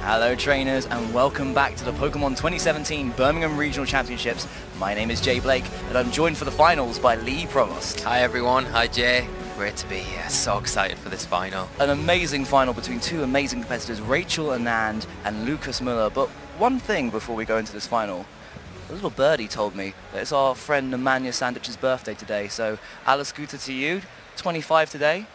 Hello trainers and welcome back to the Pokemon 2017 Birmingham Regional Championships. My name is Jay Blake and I'm joined for the finals by Lee Provost. Hi everyone, hi Jay. Great to be here, so excited for this final. An amazing final between two amazing competitors, R.ANNAND and Lucas Müller. But one thing before we go into this final, a little birdie told me that it's our friend Nemanja Sandić's birthday today, so Alice Guta to you, 25 today.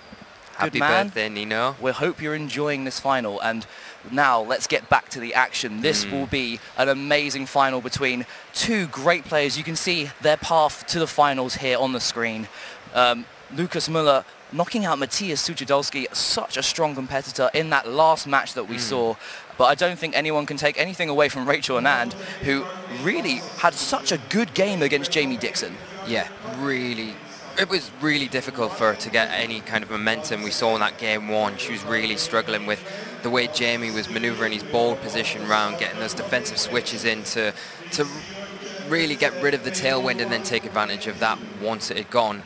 Happy Good man. birthday, Nino. We hope you're enjoying this final, and now let's get back to the action. This will be an amazing final between two great players. You can see their path to the finals here on the screen. Lucas Müller knocking out Matthias Suchodolski, such a strong competitor in that last match that we saw. But I don't think anyone can take anything away from R.ANNAND, who really had such a good game against Jamie Dixon. Yeah, really. It was really difficult for her to get any kind of momentum. We saw in that game one, she was really struggling with the way Jamie was manoeuvring his ball position round, getting those defensive switches in to really get rid of the tailwind and then take advantage of that once it had gone.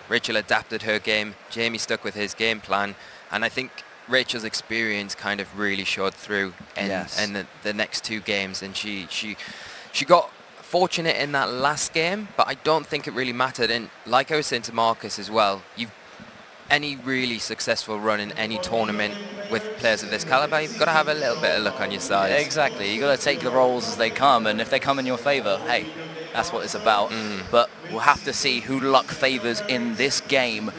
Rachel adapted her game, Jamie stuck with his game plan, and I think Rachel's experience kind of really showed through in the next two games, and she got fortunate in that last game, but I don't think it really mattered. And like I was saying to Marcus as well, any really successful run in any tournament with players of this caliber, you've got to have a little bit of luck on your side. Exactly, you've got to take the rolls as they come, and if they come in your favour, hey, that's what it's about. But we'll have to see who luck favours in this game.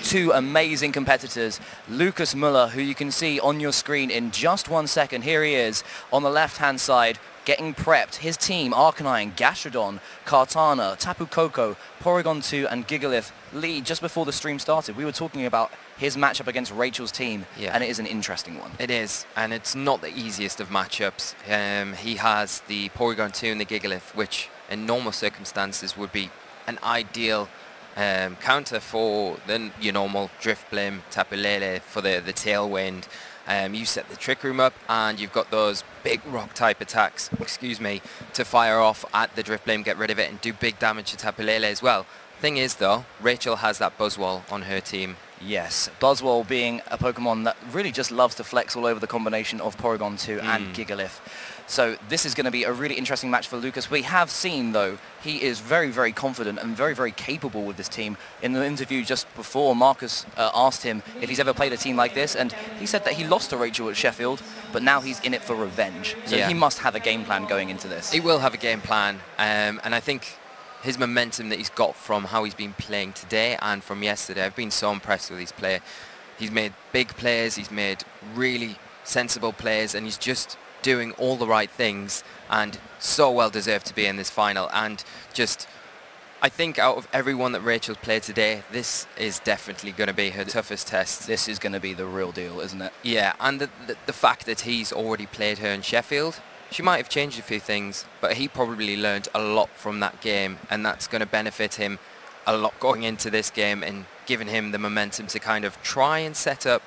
Two amazing competitors, Lucas Müller, who you can see on your screen in just 1 second. Here he is on the left-hand side, getting prepped. His team, Arcanine, Gastrodon, Kartana, Tapu Koko, Porygon 2 and Gigalith. Lee, just before the stream started, we were talking about his matchup against Rachel's team, and it is an interesting one. It is, and it's not the easiest of matchups. He has the Porygon 2 and the Gigalith, which in normal circumstances would be an ideal counter for your normal Drifblim, Tapu Lele for the tailwind. You set the Trick Room up and you've got those big rock type attacks, to fire off at the Drifblim, get rid of it and do big damage to Tapu Lele as well. Thing is though, Rachel has that Buzzwole on her team. Yes, Buzzwole being a Pokemon that really just loves to flex all over the combination of Porygon 2 and Gigalith. So this is going to be a really interesting match for Lucas. We have seen, though, he is very, very confident and very, very capable with this team. In the interview just before, Marcus asked him if he's ever played a team like this, and he said that he lost to Rachel at Sheffield, but now he's in it for revenge. So he must have a game plan going into this. He will have a game plan, and I think his momentum that he's got from how he's been playing today and from yesterday, I've been so impressed with his play. He's made big plays, he's made really sensible plays, and he's just doing all the right things and so well deserved to be in this final. And just, I think out of everyone that Rachel's played today, this is definitely going to be her toughest test. This is going to be the real deal, isn't it? Yeah, and the fact that he's already played her in Sheffield, she might have changed a few things, but he probably learned a lot from that game, and that's going to benefit him a lot going into this game and giving him the momentum to kind of try and set up.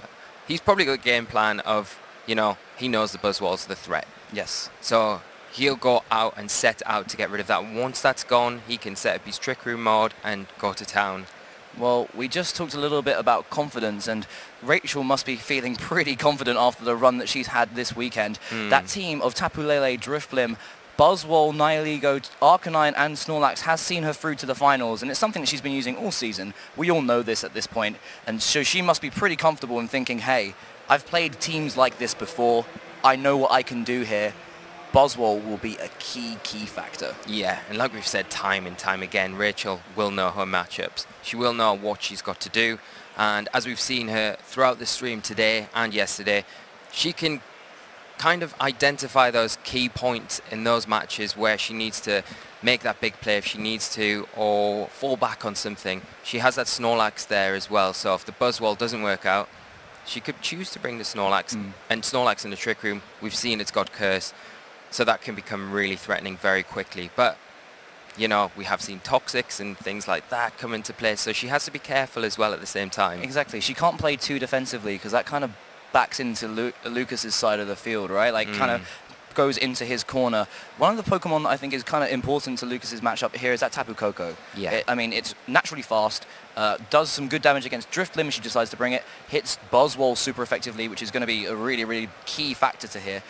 He's probably got a game plan of, he knows the Buzzwole's the threat. Yes. So he'll go out and set out to get rid of that. Once that's gone, he can set up his Trick Room mode and go to town. Well, we just talked a little bit about confidence, and Rachel must be feeling pretty confident after the run that she's had this weekend. That team of Tapu Lele, Drifblim, Buzzwole, Nihilego, Arcanine and Snorlax has seen her through to the finals, and it's something that she's been using all season. We all know this at this point, and so she must be pretty comfortable in thinking, hey, I've played teams like this before, I know what I can do here. Buzzwole will be a key factor. Yeah, and like we've said time and time again, Rachel will know her matchups. She will know what she's got to do, and as we've seen her throughout the stream today and yesterday, she can kind of identify those key points in those matches where she needs to make that big play if she needs to, or fall back on something. She has that Snorlax there as well, so if the Buzzwole doesn't work out, she could choose to bring the Snorlax, and Snorlax in the Trick Room, we've seen it's got Curse, so that can become really threatening very quickly. But, we have seen Toxics and things like that come into play, so she has to be careful as well at the same time. Exactly, she can't play too defensively, because that kind of backs into Lucas's side of the field, right? Like, kind of goes into his corner. One of the Pokemon that I think is kind of important to Lucas's matchup here is that Tapu Koko. Yeah. I mean, it's naturally fast, does some good damage against Drifblim if she decides to bring it, hits Buzzwole super effectively, which is going to be a really, really key factor to here.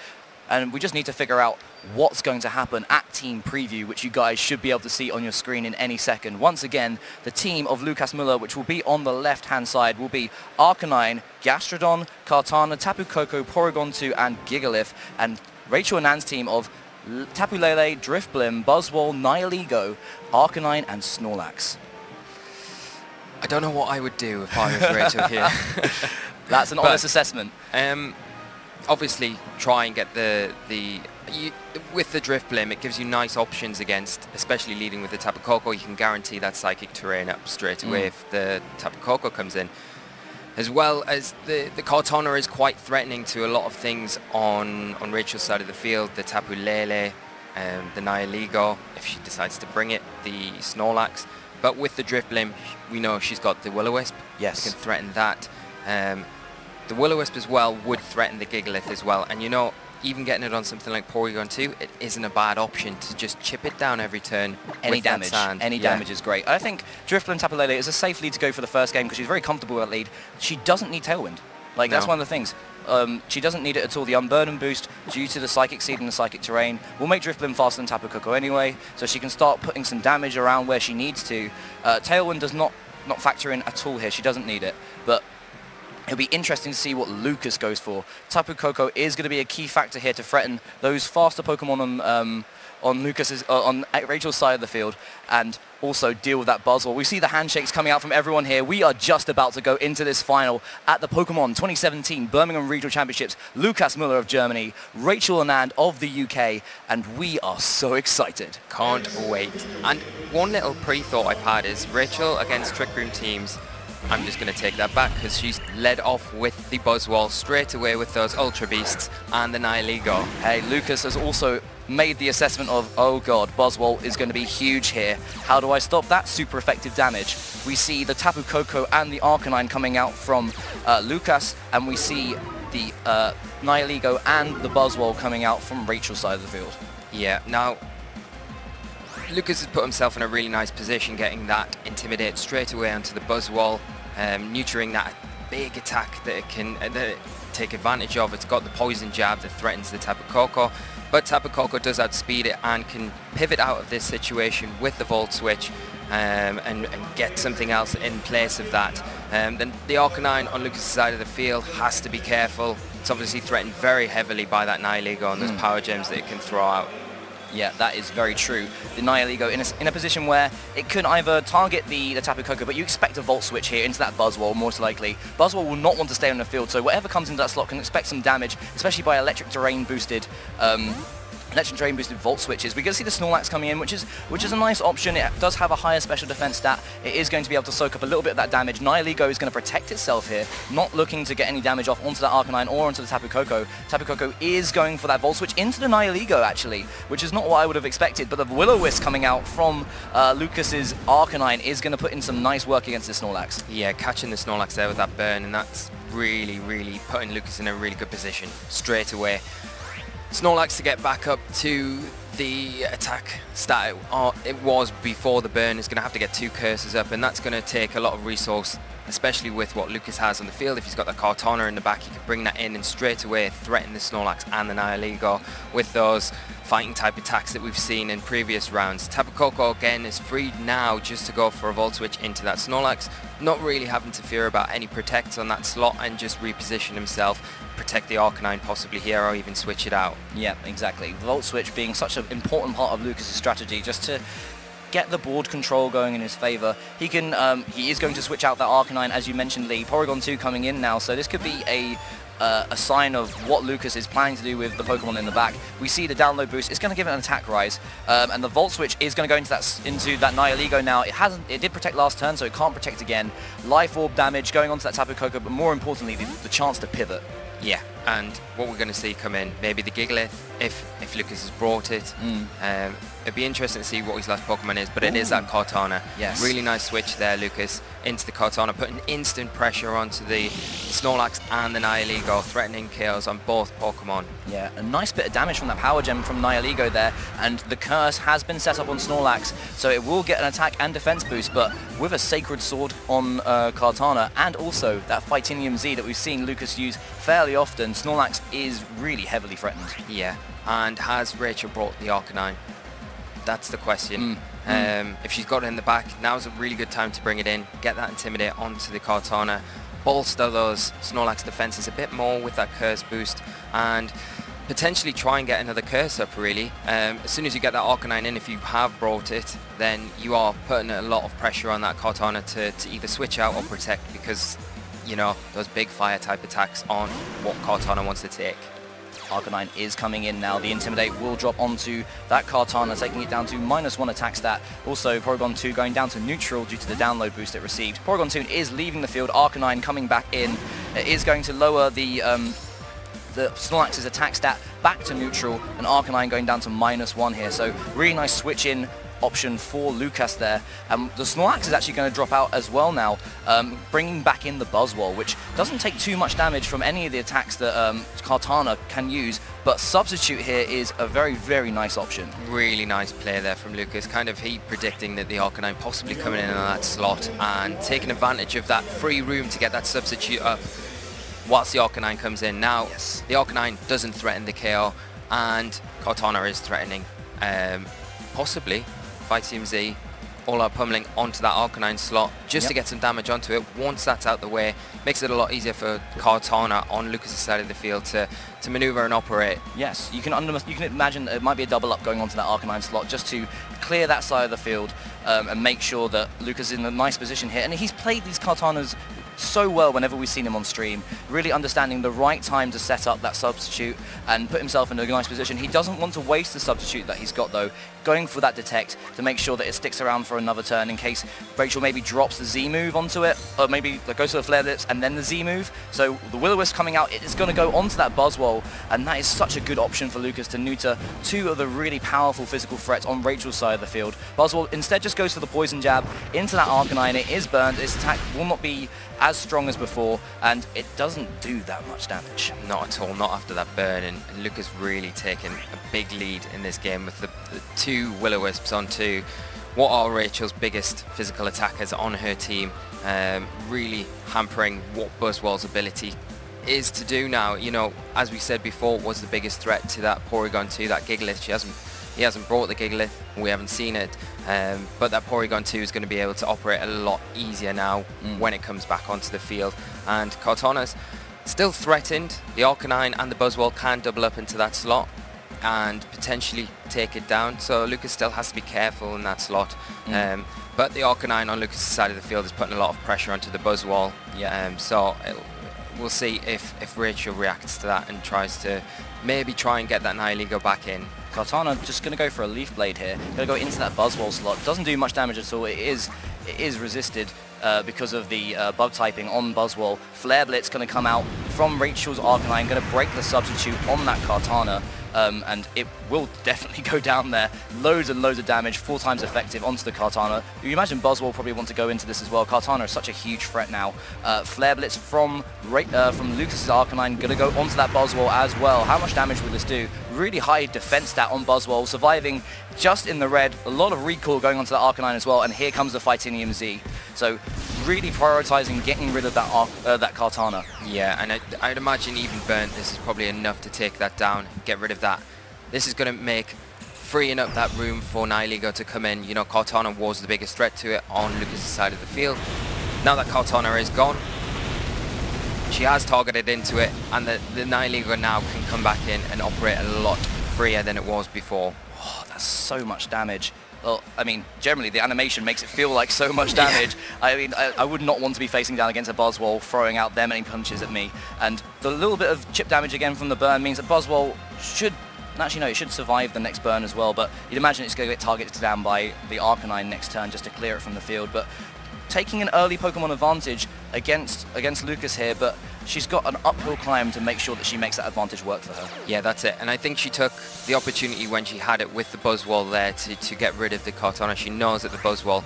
And we just need to figure out what's going to happen at Team Preview, which you guys should be able to see on your screen in any second. Once again, the team of Lucas Müller, which will be on the left-hand side, will be Arcanine, Gastrodon, Kartana, Tapu Koko, Porygon 2, and Gigalith. And Rachel Annand's team of Tapu Lele, Drifblim, Buzzwole, Nihilego, Arcanine, and Snorlax. I don't know what I would do if I was Rachel here. That's an honest assessment. Obviously, try and get with the Drifblim, it gives you nice options against, especially leading with the Tapu Koko. You can guarantee that Psychic Terrain up straight away if the Tapu Koko comes in. As well as the Kartana is quite threatening to a lot of things on Rachel's side of the field. The Tapu Lele, the Nihilego, if she decides to bring it, the Snorlax. But with the Drifblim, we know she's got the Will-O-Wisp. Yes. Can threaten that. The Will-O-Wisp as well would threaten the Gigalith as well. And you know, even getting it on something like Porygon 2, it isn't a bad option to just chip it down every turn. Any damage. Any damage is great. I think Drifblim Tapu Lele is a safe lead to go for the first game because she's very comfortable with that lead. She doesn't need Tailwind. Like, that's one of the things. She doesn't need it at all. The Unburden boost, due to the Psychic Seed and the Psychic Terrain, will make Drifblim faster than Tapu Koko anyway, so she can start putting some damage around where she needs to. Tailwind does not factor in at all here. She doesn't need it. But it'll be interesting to see what Lucas goes for. Tapu Koko is going to be a key factor here to threaten those faster Pokemon on Rachel's side of the field, and also deal with that Buzzwole. We see the handshakes coming out from everyone here. We are just about to go into this final at the Pokemon 2017 Birmingham Regional Championships. Lucas Müller of Germany, Rachel Annand of the UK, and we are so excited. Can't wait. And one little pre-thought I've had is Rachel against Trick Room teams. I'm just going to take that back because she's led off with the Buzzwole straight away with those Ultra Beasts and the Nihilego. Hey, Lucas has also made the assessment of, oh god, Buzzwole is going to be huge here. How do I stop that super effective damage? We see the Tapu Koko and the Arcanine coming out from Lucas, and we see the Nihilego and the Buzzwole coming out from Rachel's side of the field. Yeah, now Lucas has put himself in a really nice position, getting that Intimidate straight away onto the Buzzwole, neutering that big attack that it can take advantage of. It's got the Poison Jab that threatens the Tapu Koko, but Tapu Koko does outspeed it and can pivot out of this situation with the Volt Switch and get something else in place of that. Then the Arcanine on Lucas' side of the field has to be careful. It's obviously threatened very heavily by that Nihilego and those Power Gems that it can throw out. Yeah, that is very true. The Nihilego in a position where it could either target the Tapu Koko, but you expect a Volt Switch here into that Buzzwole, most likely. Buzzwole will not want to stay on the field, so whatever comes into that slot can expect some damage, especially by Electric Terrain boosted Volt Switches. We're going to see the Snorlax coming in, which is a nice option. It does have a higher special defense stat. It is going to be able to soak up a little bit of that damage. Nihilego is going to protect itself here, not looking to get any damage off onto that Arcanine or onto the Tapu Koko. Tapu Koko is going for that Volt Switch into the Nihilego, actually, which is not what I would have expected, but the Will-O-Wisp coming out from Lucas's Arcanine is going to put in some nice work against the Snorlax. Yeah, catching the Snorlax there with that burn, and that's really, really putting Lucas in a really good position straight away. Snorlax to get back up to the attack stat it was before the burn is going to have to get 2 curses up, and that's going to take a lot of resource, especially with what Lucas has on the field. If he's got the Kartana in the back, he can bring that in and straight away threaten the Snorlax and the Nihilego with those fighting type attacks that we've seen in previous rounds. Tapu Koko again is freed now just to go for a Volt Switch into that Snorlax, not really having to fear about any protects on that slot, and just reposition himself, protect the Arcanine possibly here, or even switch it out. Yeah, exactly. The Volt Switch being such an important part of Lucas's strategy, just to get the board control going in his favor. He is going to switch out that Arcanine, as you mentioned, Lee. Porygon 2 coming in now, so this could be a sign of what Lucas is planning to do with the Pokemon in the back. We see the download boost. It's going to give it an attack rise, and the Volt Switch is going to go into that Nihilego now. It did protect last turn, so it can't protect again. Life Orb damage going onto that Tapu Koko, but more importantly, the chance to pivot. Yeah, And what we're going to see come in, maybe the Gigalith, if Lucas has brought it. It'd be interesting to see what his last Pokemon is, but it is that Kartana. Yes. Really nice switch there, Lucas, into the Kartana, putting instant pressure onto the Snorlax and the Nihilego, threatening KOs on both Pokemon. Yeah, a nice bit of damage from that Power Gem from Nihilego there, and the curse has been set up on Snorlax, so it will get an attack and defense boost, but with a Sacred Sword on Kartana, and also that Fightinium Z that we've seen Lucas use fairly often, Snorlax is really heavily threatened. Yeah, and has Rachel brought the Arcanine? That's the question. If she's got it in the back, now's a really good time to bring it in, get that Intimidate onto the Kartana, bolster those Snorlax defenses a bit more with that Curse boost, and potentially try and get another Curse up, really. As soon as you get that Arcanine in, if you have brought it, then you are putting a lot of pressure on that Kartana to either switch out or protect, because, you know, those big fire type attacks aren't what Kartana wants to take. Arcanine is coming in now. The Intimidate will drop onto that Kartana, taking it down to -1 attack stat. Also, Porygon 2 going down to neutral due to the download boost it received. Porygon 2 is leaving the field. Arcanine coming back in. It is going to lower the Snorlax's attack stat back to neutral, and Arcanine going down to -1 here. So really nice switch in option for Lucas there. The Snorlax is actually going to drop out as well now, bringing back in the Buzzwole, which doesn't take too much damage from any of the attacks that Kartana can use, but Substitute here is a very, very nice option. Really nice play there from Lucas, kind of he predicting that the Arcanine possibly coming in on that slot and taking advantage of that free room to get that Substitute up whilst the Arcanine comes in. Now, the Arcanine doesn't threaten the KO, and Kartana is threatening, possibly Fightinium Z, all out pummeling onto that Arcanine slot just to get some damage onto it. Once that's out the way, makes it a lot easier for Kartana on Lucas' side of the field to maneuver and operate. Yes, you can imagine it might be a double up going onto that Arcanine slot just to clear that side of the field and make sure that Lucas is in a nice position here. And he's played these Kartanas so well whenever we've seen him on stream, really understanding the right time to set up that Substitute and put himself in a nice position. He doesn't want to waste the Substitute that he's got though, going for that Detect to make sure that it sticks around for another turn in case Rachel maybe drops the Z move onto it, or maybe goes to the Flare Blitz and then the Z move. So the Will-O-Wisp coming out, it is going to go onto that Buzzwole, and that is such a good option for Lucas to neuter two of the really powerful physical threats on Rachel's side of the field. Buzzwole instead just goes for the Poison Jab into that Arcanine. It is burned, its attack will not be as strong as before, and it doesn't do that much damage. Not at all, not after that burn, and Lucas really taking a big lead in this game with the two Will-O-Wisps onto what are Rachel's biggest physical attackers on her team, really hampering what Buzzwole's ability is to do now. You know, as we said before, was the biggest threat to that Porygon 2, that Gigalith. He hasn't brought the Gigalith, we haven't seen it, but that Porygon 2 is going to be able to operate a lot easier now when it comes back onto the field. And Kartana's still threatened. The Arcanine and the Buzzwole can double up into that slot and potentially take it down, so Lucas still has to be careful in that slot. But the Arcanine on Lucas' side of the field is putting a lot of pressure onto the Buzzwole. So we'll see if Rachel reacts to that and tries to maybe try and get that Nihilego back in. Kartana just going to go for a Leaf Blade here. Going to go into that Buzzwole slot. Doesn't do much damage at all. It is resisted because of the bug typing on Buzzwole. Flare Blitz going to come out from Rachel's Arcanine, going to break the Substitute on that Kartana. And it will definitely go down there. Loads and loads of damage, 4 times effective onto the Kartana. You imagine Buzzwole probably want to go into this as well. Kartana is such a huge threat now. Flare Blitz from Lucas's Arcanine, going to go onto that Buzzwole as well. How much damage will this do? Really high defense stat on Buzzwole, surviving just in the red. A lot of recall going onto the Arcanine as well, and here comes the Fightinium Z. So really prioritizing getting rid of that Kartana. Yeah, and I'd imagine even burnt, this is probably enough to take that down, get rid of that. This is going to make freeing up that room for Nihilego to come in. You know, Kartana was the biggest threat to it on Lucas' side of the field. Now that Kartana is gone, she has targeted into it, and the Nihilego now can come back in and operate a lot freer than it was before. Oh, that's so much damage. Well, I mean, generally the animation makes it feel like so much damage. I mean, I would not want to be facing down against a Buzzwole, throwing out that many punches at me. And the little bit of chip damage again from the burn means that Buzzwole should, actually no, it should survive the next burn as well, but you'd imagine it's going to get targeted down by the Arcanine next turn just to clear it from the field. But taking an early Pokemon advantage against Lucas here, but she's got an uphill climb to make sure that she makes that advantage work for her. Yeah, that's it. And I think she took the opportunity when she had it with the Buzzwole there to get rid of the Cortana. She knows that the Buzzwole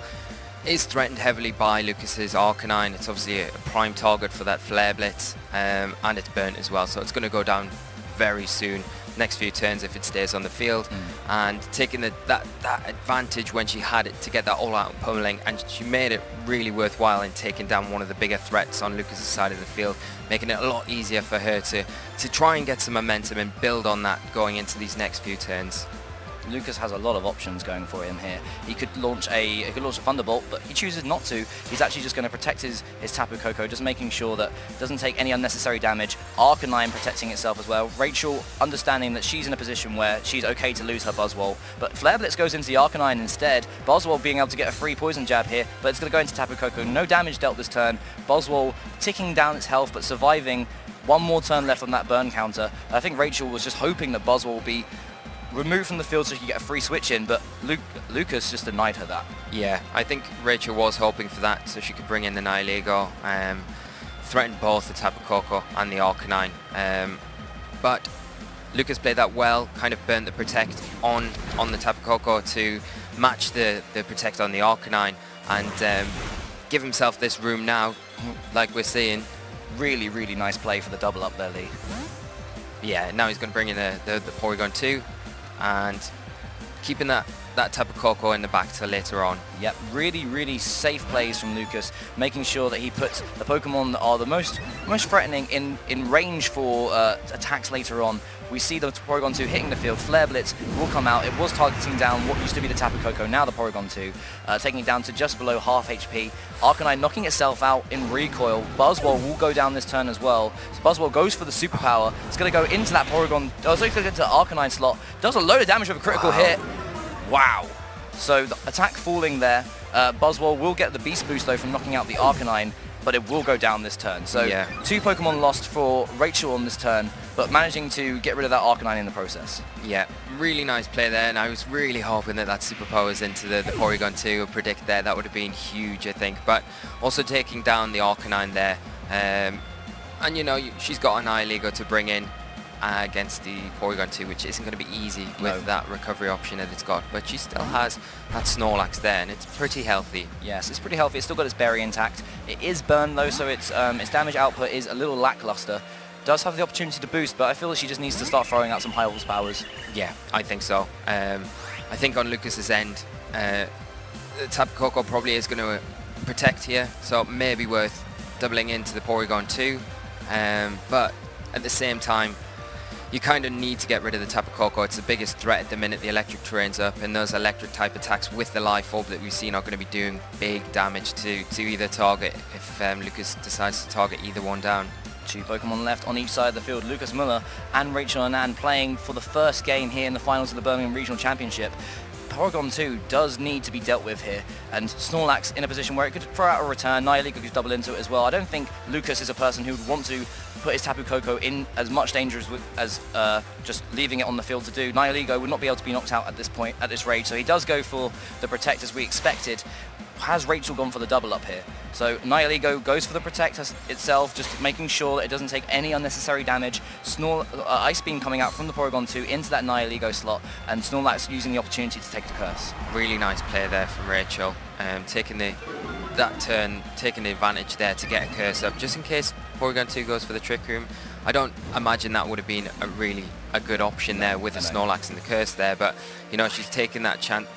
is threatened heavily by Lucas's Arcanine. It's obviously a prime target for that Flare Blitz, and it's burnt as well, so it's going to go down very soon, next few turns if it stays on the field. And taking that advantage when she had it to get that all-out pummeling, and she made it really worthwhile in taking down one of the bigger threats on Lucas's side of the field, making it a lot easier for her to try and get some momentum and build on that going into these next few turns. Lucas has a lot of options going for him here. He could launch a Thunderbolt, but he chooses not to. He's actually just going to protect his Tapu Koko, just making sure that it doesn't take any unnecessary damage. Arcanine protecting itself as well. Rachel understanding that she's in a position where she's okay to lose her Buzzwole, but Flare Blitz goes into the Arcanine instead. Buzzwole being able to get a free poison jab here, but it's going to go into Tapu Koko. No damage dealt this turn. Buzzwole ticking down its health, but surviving. One more turn left on that burn counter. I think Rachel was just hoping that Buzzwole will be removed from the field so she could get a free switch in, but Lucas just denied her that. Yeah, I think Rachel was hoping for that so she could bring in the Nihilego, threaten both the Tapu Koko and the Arcanine. But Lucas played that well, kind of burnt the Protect on the Tapu Koko to match the Protect on the Arcanine, and give himself this room now, like we're seeing. Really, really nice play for the double up there, Lee. Yeah, now he's going to bring in the Porygon 2, and keeping that Tapu Koko in the back till later on. Yep, really, really safe plays from Lucas, making sure that he puts the Pokemon that are the most threatening in range for attacks later on. We see the Porygon 2 hitting the field. Flare Blitz will come out. It was targeting down what used to be the Tapu Koko, now the Porygon 2, taking it down to just below half HP. Arcanine knocking itself out in recoil. Buzzwole will go down this turn as well. So Buzzwole goes for the superpower. It's going to go into that Porygon. Oh, it's going to get to the Arcanine slot. Does a load of damage with a critical hit. Wow. So the attack falling there. Buzzwole will get the Beast Boost though from knocking out the Arcanine, but it will go down this turn. So yeah, 2 Pokemon lost for Rachel on this turn, but managing to get rid of that Arcanine in the process. Yeah, really nice play there, and I was really hoping that superpowers into the Porygon 2 would predict there. That would have been huge, I think. But also taking down the Arcanine there. And you know, she's got an Nihilego to bring in against the Porygon 2, which isn't going to be easy with that recovery option that it's got, but she still has that Snorlax there, and it's pretty healthy. Yes, it's pretty healthy. It's still got its berry intact. It is burned though, so its damage output is a little lackluster. Does have the opportunity to boost, but I feel that she just needs to start throwing out some high level powers. Yeah, I think so. I think on Lucas's end, the Tapu Koko probably is going to protect here, so it may be worth doubling into the Porygon 2, but at the same time, you kind of need to get rid of the Tapu Koko. It's the biggest threat at the minute the electric terrain's up, and those electric type attacks with the Life Orb that we've seen are going to be doing big damage to either target if Lucas decides to target either one down. 2 Pokemon left on each side of the field. Lucas Müller and Rachel Anand playing for the first game here in the finals of the Birmingham Regional Championship. Porygon 2 does need to be dealt with here, and Snorlax in a position where it could throw out a return. Nihilego could double into it as well. I don't think Lucas is a person who would want to put his Tapu Koko in as much danger as just leaving it on the field to do. Nihilego would not be able to be knocked out at this point, at this rage, so he does go for the Protect as we expected. Has Rachel gone for the double up here? So Nihilego goes for the Protect itself, just making sure that it doesn't take any unnecessary damage. Ice Beam coming out from the Porygon 2 into that Nihilego slot, and Snorlax using the opportunity to take the curse. Really nice play there from Rachel, taking that turn, taking the advantage there to get a curse up, just in case Porygon 2 goes for the Trick Room. I don't imagine that would have been a good option there with the Snorlax and the curse there, but you know, she's taking that chance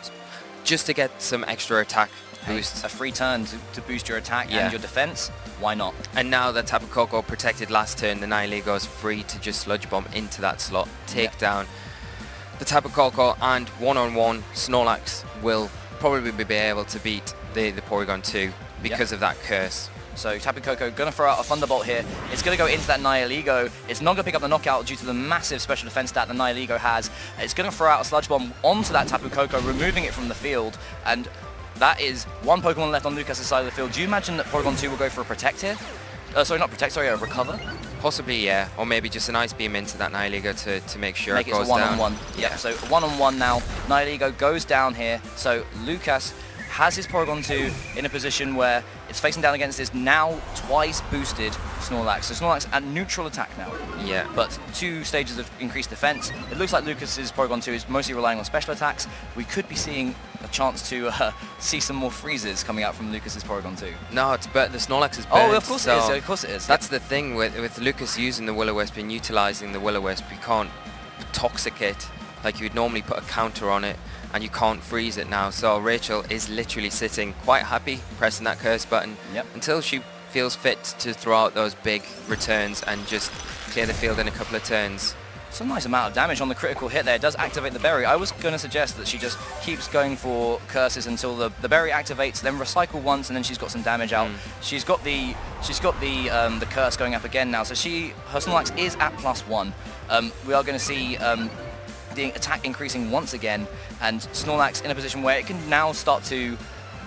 just to get some extra attack boost. A free turn to boost your attack and your defense, why not? And now that Tapu Koko protected last turn, the Nihilego is free to just Sludge Bomb into that slot, take down the Tapu Koko, and one-on-one Snorlax will probably be able to beat the Porygon 2 because of that curse. So Tapu Koko going to throw out a Thunderbolt here. It's going to go into that Nihilego. It's not going to pick up the knockout due to the massive special defense stat the Nihilego has. It's going to throw out a Sludge Bomb onto that Tapu Koko, removing it from the field, and that is 1 Pokemon left on Lucas' side of the field. Do you imagine that Porygon 2 will go for a Protect here? Sorry, not Protect, sorry, a Recover? Possibly, yeah. Or maybe just an Ice Beam into that Nihilego to make sure it goes down. Make it a one-on-one. Yeah, so one-on-one now. Nihilego goes down here. So Lucas has his Porygon 2 in a position where it's facing down against this now twice boosted Snorlax. So Snorlax at neutral attack now. Yeah. But 2 stages of increased defense. It looks like Lucas's Porygon 2 is mostly relying on special attacks. We could be seeing a chance to see some more freezes coming out from Lucas's Porygon 2. No, it's the Snorlax is burnt. Oh, of course it is. Of course it is. That's the thing with Lucas using the Will-O-Wisp and utilizing the Will-O-Wisp. You can't toxicate like you would normally put a counter on it, and you can't freeze it now. So Rachel is literally sitting quite happy pressing that curse button until she feels fit to throw out those big returns and just clear the field in a couple of turns. It's a nice amount of damage on the critical hit there. It does activate the berry. I was going to suggest that she just keeps going for curses until the berry activates, then recycle once, and then she's got some damage out. She's got the curse going up again now, so her Snorlax is at +1. We are going to see the attack increasing once again, and Snorlax in a position where it can now start to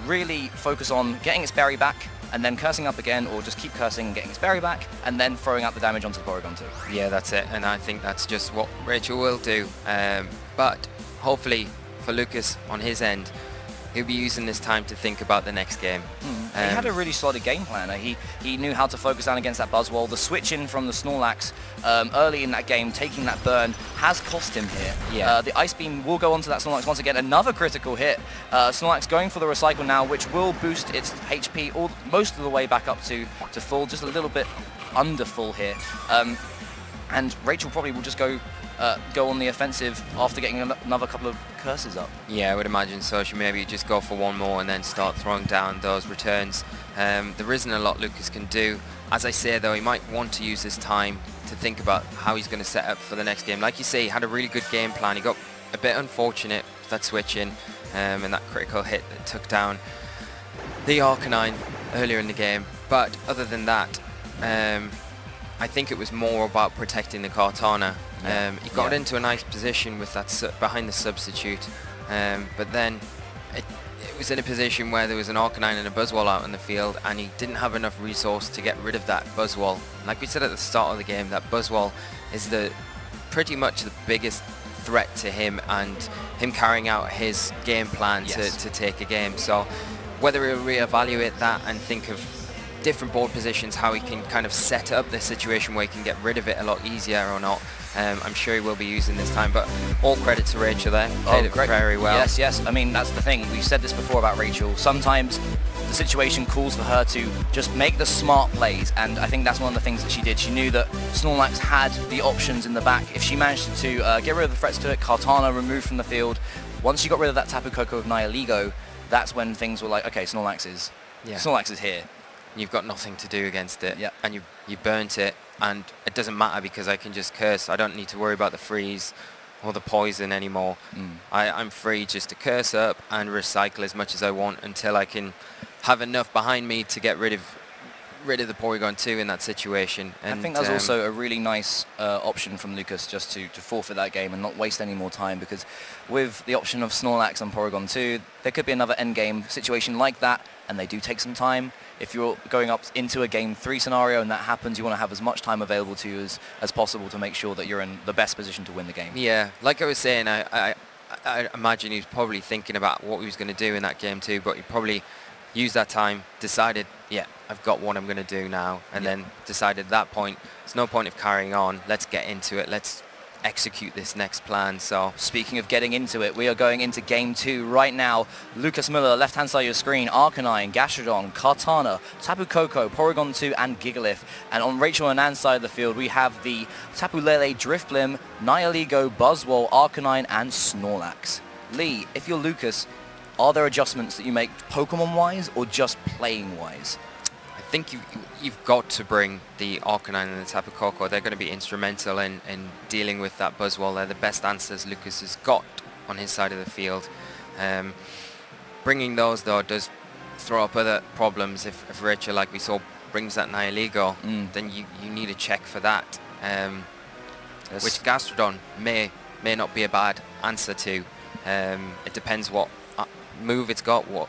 really focus on getting its berry back, and then cursing up again, or just keep cursing and getting its berry back, and then throwing out the damage onto the Porygon 2. Yeah, that's it, and I think that's just what Rachel will do. But hopefully for Lucas on his end, he'll be using this time to think about the next game. He had a really solid game plan. He knew how to focus down against that Buzzwole. The switch in from the Snorlax early in that game, taking that burn, has cost him here. Yeah. The Ice Beam will go onto that Snorlax once again. Another critical hit. Snorlax going for the recycle now, which will boost its HP most of the way back up to full, just a little bit under full here. And Rachel probably will just go on the offensive after getting another couple of curses up. Yeah, I would imagine so. She maybe just go for one more and then start throwing down those returns. There isn't a lot Lucas can do. As I say though, he might want to use this time to think about how he's going to set up for the next game. Like you say, he had a really good game plan. He got a bit unfortunate with that switch in and that critical hit that took down the Arcanine earlier in the game. But other than that, I think it was more about protecting the Kartana. He got into a nice position with that behind the substitute, but then it was in a position where there was an Arcanine and a Buzzwole out in the field, and he didn't have enough resource to get rid of that Buzzwole. Like we said at the start of the game, that Buzzwole is pretty much the biggest threat to him and him carrying out his game plan to take a game. So whether he'll reevaluate that and think of different board positions, how he can kind of set up this situation where he can get rid of it a lot easier or not. I'm sure he will be using this time, but all credit to Rachel there. Played it very well. Yes, yes. I mean, that's the thing. We've said this before about Rachel. Sometimes the situation calls for her to just make the smart plays, and I think that's one of the things that she did. She knew that Snorlax had the options in the back. If she managed to get rid of the threats to it, Kartana removed from the field, once she got rid of that Tapu Koko of Nihilego, that's when things were like, okay, Snorlax is here. You've got nothing to do against it, and you burnt it, and it doesn't matter because I can just curse. I don't need to worry about the freeze or the poison anymore. I'm free just to curse up and recycle as much as I want until I can have enough behind me to get rid of the Porygon 2 in that situation. And I think that's also a really nice option from Lucas, just to forfeit that game and not waste any more time, because with the option of Snorlax and Porygon 2, there could be another endgame situation like that, and they do take some time. If you're going up into a Game 3 scenario and that happens, you want to have as much time available to you as possible to make sure that you're in the best position to win the game. Yeah, like I was saying, I imagine he was probably thinking about what he was going to do in that game too, but he probably used that time, decided, yeah, I've got what I'm going to do now, and then decided at that point, there's no point of carrying on, let's get into it, let's execute this next plan. So speaking of getting into it, we are going into Game 2 right now. Lucas Müller, left-hand side of your screen, Arcanine, Gastrodon, Kartana, Tapu Koko, Porygon 2, and Gigalith. And on Rachel and Ann's side of the field, we have the Tapu Lele, Drifblim, Nihilego, Buzzwole, Arcanine, and Snorlax. Lee, if you're Lucas, are there adjustments that you make Pokemon-wise or just playing-wise? I think you've got to bring the Arcanine and the Tapu Koko. They're going to be instrumental in dealing with that Buzzwole. They're the best answers Lucas has got on his side of the field. Bringing those, though, does throw up other problems. If Rachel, like we saw, brings that Nihilego, then you need a check for that, which Gastrodon may not be a bad answer to. It depends what move it's got, what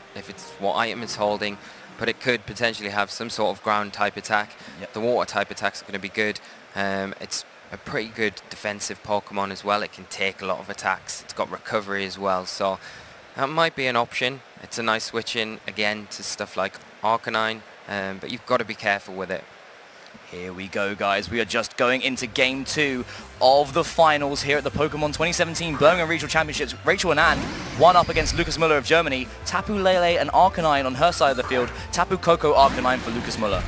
item it's holding, but it could potentially have some sort of ground type attack. The water type attacks are going to be good. It's a pretty good defensive Pokemon as well. It can take a lot of attacks. It's got recovery as well, so That might be an option. It's a nice switch in, again, to stuff like Arcanine, but you've got to be careful with it. Here we go, guys. We are just going into Game 2 of the finals here at the Pokemon 2017 Birmingham Regional Championships. Rachel Annand, one up against Lucas Müller of Germany. Tapu Lele and Arcanine on her side of the field. Tapu Koko Arcanine for Lucas Müller.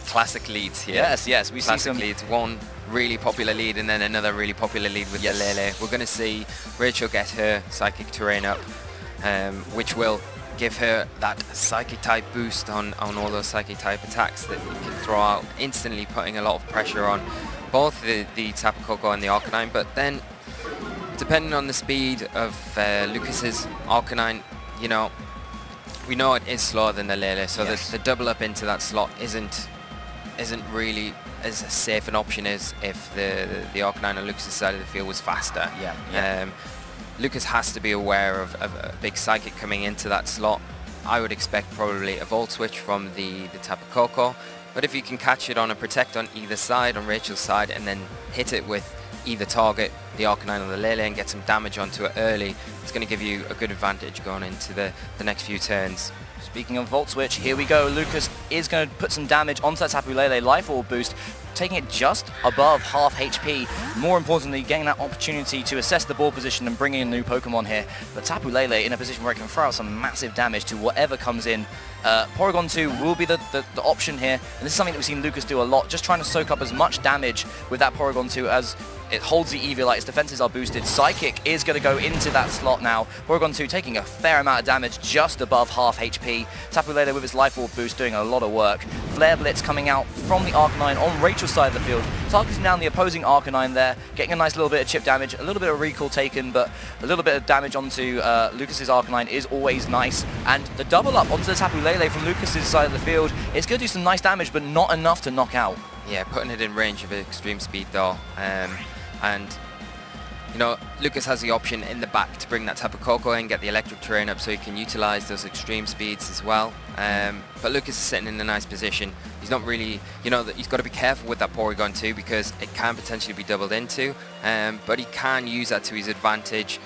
Classic leads here. Yes, yes. We Classic see some leads. One really popular lead and then another really popular lead with the Lele. We're going to see Rachel get her Psychic Terrain up, which will give her that Psychic type boost on all those Psychic type attacks that you can throw out, instantly putting a lot of pressure on both the Tapu Koko and the Arcanine. But then, depending on the speed of Lucas's Arcanine, you know, we know it is slower than the Lele, so the double up into that slot isn't really as safe an option as if the Arcanine on Lucas's side of the field was faster. Lucas has to be aware of a big Psychic coming into that slot. I would expect probably a Volt Switch from the Tapu Koko, but if you can catch it on a Protect on either side, on Rachel's side, and then hit it with either target, the Arcanine or the Lele, and get some damage onto it early, it's going to give you a good advantage going into the next few turns. Speaking of Volt Switch, here we go. Lucas is going to put some damage onto that Tapu Lele Life Orb boost, taking it just above half HP. More importantly, getting that opportunity to assess the ball position and bringing in new Pokemon here. But Tapu Lele in a position where it can throw out some massive damage to whatever comes in. Porygon 2 will be the option here, and this is something that we've seen Lucas do a lot, just trying to soak up as much damage with that Porygon 2 as it holds the Eviolite. Its defenses are boosted. Psychic is going to go into that slot now. Porygon 2 taking a fair amount of damage, just above half HP. Tapu Lele with his Life Orb boost doing a lot of work. Flare Blitz coming out from the Arcanine on Rachel's side of the field, targeting down the opposing Arcanine there, getting a nice little bit of chip damage, a little bit of recall taken, but a little bit of damage onto Lucas's Arcanine is always nice. And the double up onto the Tapu Lele from Lucas's side of the field is going to do some nice damage, but not enough to knock out. Yeah, putting it in range of extreme speed though. And, you know, Lucas has the option in the back to bring that Tapu Koko in, get the electric terrain up so he can utilize those extreme speeds as well. But Lucas is sitting in a nice position. He's not really, you know, he's got to be careful with that Porygon 2 because it can potentially be doubled into, but he can use that to his advantage.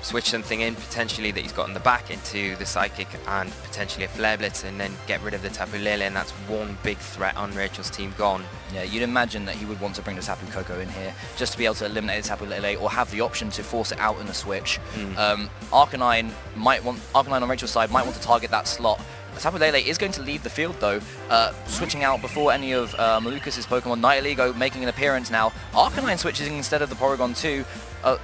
Switch something in potentially that he's got in the back into the Psychic and potentially a Flare Blitz, and then get rid of the Tapu Lele, and that's one big threat on Rachel's team gone. Yeah, you'd imagine that he would want to bring the Tapu Koko in here just to be able to eliminate the Tapu Lele or have the option to force it out in a switch. Arcanine on Rachel's side might want to target that slot. Tapu Lele is going to leave the field though, switching out before any of Lucas's Pokemon. Nihilego making an appearance now. Arcanine switching instead of the Porygon 2.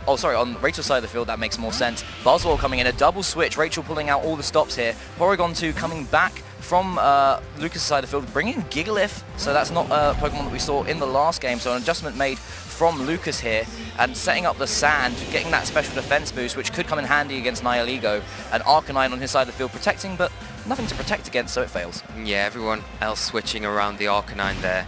Oh, sorry, on Rachel's side of the field, that makes more sense. Buzzwole coming in, a double switch. Rachel pulling out all the stops here. Porygon 2 coming back from Lucas's side of the field, bringing Gigalith. So that's not a Pokemon that we saw in the last game. So an adjustment made from Lucas here, and setting up the Sand, getting that special defense boost, which could come in handy against Nihilego. And Arcanine on his side of the field protecting, but nothing to protect against, so it fails. Yeah, everyone else switching around the Arcanine there.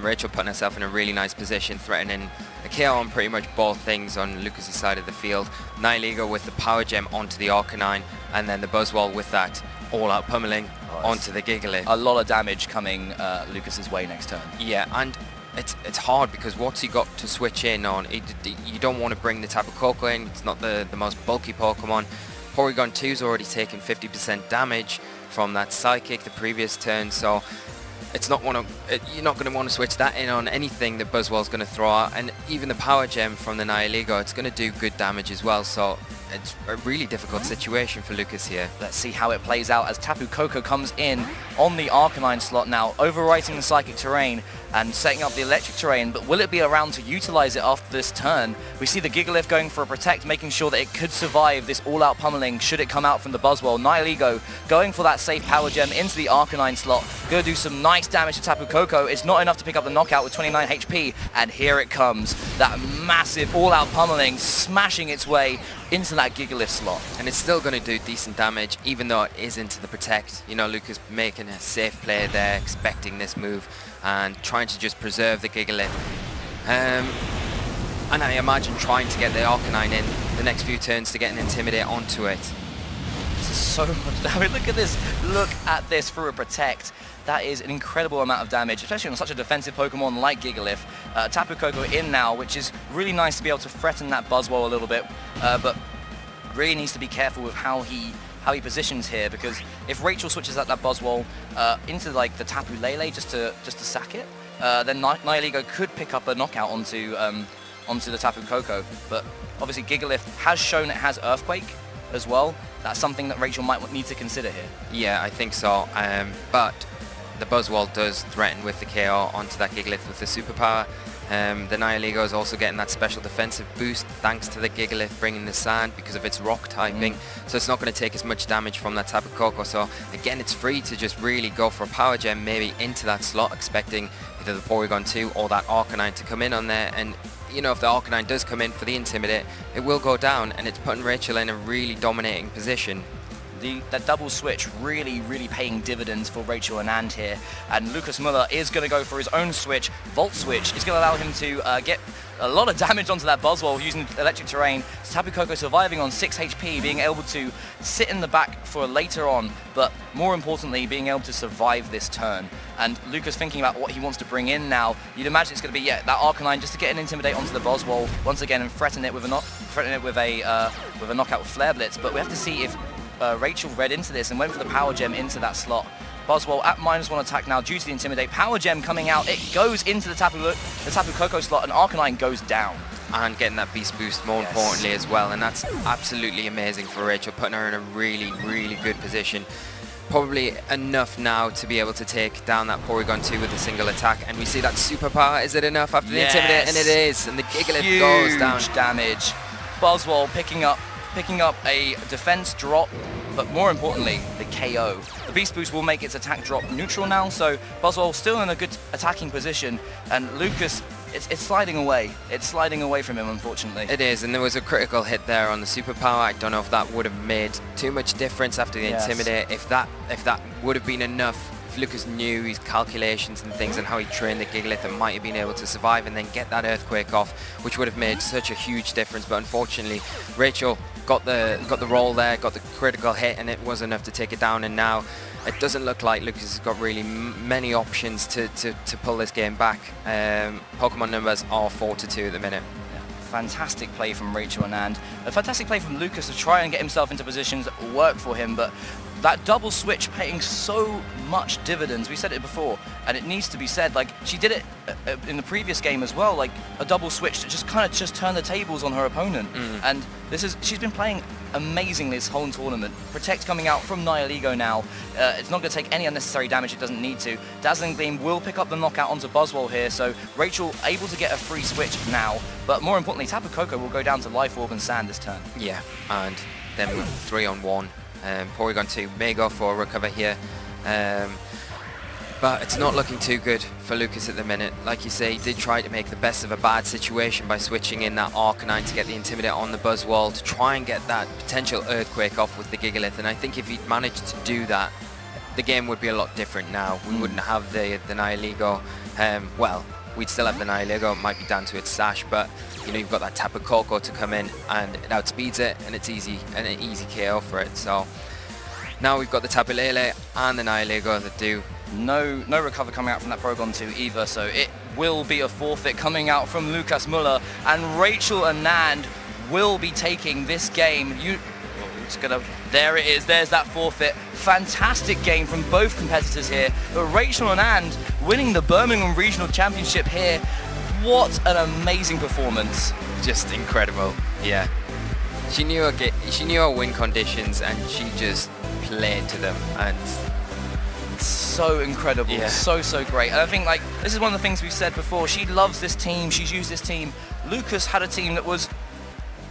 Rachel putting herself in a really nice position, threatening a KO on pretty much both things on Lucas's side of the field. Nihilego with the Power Gem onto the Arcanine, and then the Buzzwole with that all-out pummeling onto the Gigalith. A lot of damage coming Lucas's way next turn. Yeah, and it's hard because what's he got to switch in on? You don't want to bring the Tapu Koko in. It's not the most bulky Pokemon. Porygon 2's already taken 50% damage from that Psychic the previous turn, so it's not you're not going to want to switch that in on anything that Buzzwole's going to throw out, and even the Power Gem from the Nihilego, it's going to do good damage as well, so it's a really difficult situation for Lucas here. Let's see how it plays out as Tapu Koko comes in on the Arcanine slot now, overwriting the Psychic Terrain and setting up the Electric Terrain, but will it be around to utilize it after this turn? We see the Gigalith going for a Protect, making sure that it could survive this all-out pummeling should it come out from the Buzzwole. Nihilego going for that safe Power Gem into the Arcanine slot, going to do some nice damage to Tapu Koko. It's not enough to pick up the knockout with 29 HP, and here it comes. That massive all-out pummeling smashing its way into that Gigalith slot. And it's still going to do decent damage, even though it is into the Protect. You know, Lucas making a safe play there, expecting this move, and trying to just preserve the Gigalith. And I imagine trying to get the Arcanine in the next few turns to get an Intimidate onto it. This is so much damage. Look at this. Look at this for a Protect. That is an incredible amount of damage, especially on such a defensive Pokemon like Gigalith. Tapu Koko in now, which is really nice to be able to threaten that Buzzwole a little bit. But really needs to be careful with how he positions here, because if Rachel switches out that Buzzwole into like the Tapu Lele just to sack it, then Nihilego could pick up a knockout onto the Tapu Koko. But obviously Gigalith has shown it has Earthquake as well. That's something that Rachel might need to consider here. Yeah, I think so. But the Buzzwole does threaten with the KO onto that Gigalith with the superpower. The Nihilego is also getting that special defensive boost thanks to the Gigalith bringing the sand because of its rock typing, so it's not going to take as much damage from that Tapu Koko. So again, it's free to just really go for a power gem maybe into that slot, expecting either the Porygon 2 or that Arcanine to come in on there. And you know, if the Arcanine does come in for the Intimidate, it will go down, and it's putting Rachel in a really dominating position. That double switch really paying dividends for Rachel Anand here, and Lucas Müller is going to go for his own switch. Volt Switch is going to allow him to get a lot of damage onto that Buzzwole using Electric Terrain. Tapu Koko surviving on 6 HP, being able to sit in the back for later on, but more importantly being able to survive this turn. And Lucas thinking about what he wants to bring in now. You'd imagine it's going to be that Arcanine just to get an Intimidate onto the Buzzwole once again and threaten it with a knockout with Flare Blitz. But we have to see if Rachel read into this and went for the Power Gem into that slot. Buzzwole at -1 attack now due to the Intimidate. Power Gem coming out, it goes into the Tapu Koko slot, and Arcanine goes down. And getting that Beast Boost more importantly as well, and that's absolutely amazing for Rachel, putting her in a really good position. Probably enough now to be able to take down that Porygon 2 with a single attack, and we see that superpower. Is it enough after the Intimidate? And it is, and the Gigalith goes down. Huge damage. Buzzwole picking up a defense drop, but more importantly, the KO. The Beast Boost will make its attack drop neutral now, so Buzzwole still in a good attacking position, and Lucas, it's sliding away. It's sliding away from him, unfortunately. It is, and there was a critical hit there on the superpower. I don't know if that would have made too much difference after the Intimidate. If that would have been enough, if Lucas knew his calculations and things and how he trained the Gigalith, and might have been able to survive and then get that Earthquake off, which would have made such a huge difference. But unfortunately, Rachel got the roll there, got the critical hit, and it was enough to take it down. And now it doesn't look like Lucas has got really many options to pull this game back. Pokemon numbers are 4-2 at the minute. Fantastic play from Rachel Anand. A fantastic play from Lucas to try and get himself into positions that work for him, but that double switch paying so much dividends. We said it before, and it needs to be said, like, she did it in the previous game as well, like a double switch to just kind of turned the tables on her opponent. And she's been playing amazingly this whole tournament. Protect coming out from Nihilego now. It's not going to take any unnecessary damage it doesn't need to. Dazzling Gleam will pick up the knockout onto Buzzwole here, so Rachel able to get a free switch now. But more importantly, Tapu Koko will go down to Life Orb and Sand this turn. Yeah, and then 3-on-1. Porygon 2 may go for a recover here. But it's not looking too good for Lucas at the minute. Like you say, he did try to make the best of a bad situation by switching in that Arcanine to get the Intimidate on the Buzzwole to try and get that potential Earthquake off with the Gigalith. And I think if he'd managed to do that, the game would be a lot different now. We wouldn't have the Nihilego. Well, we'd still have the Nihilego. It might be down to its sash, but you know, you've got that Tapu Koko to come in, and it outspeeds it, and it's easy, and an easy KO for it. So now we've got the Tapu Lele and the Nihilego that do. No recover coming out from that Porygon 2 either, so it will be a forfeit coming out from Lucas Müller, and Rachel Anand will be taking this game. There it is, there's that forfeit. Fantastic game from both competitors here, but Rachel Anand winning the Birmingham Regional Championship here. What an amazing performance. Just incredible, yeah. She knew her win conditions, and she just played to them, and so incredible, so great. And I think, like, this is one of the things we've said before. She loves this team, she's used this team. Lucas had a team that was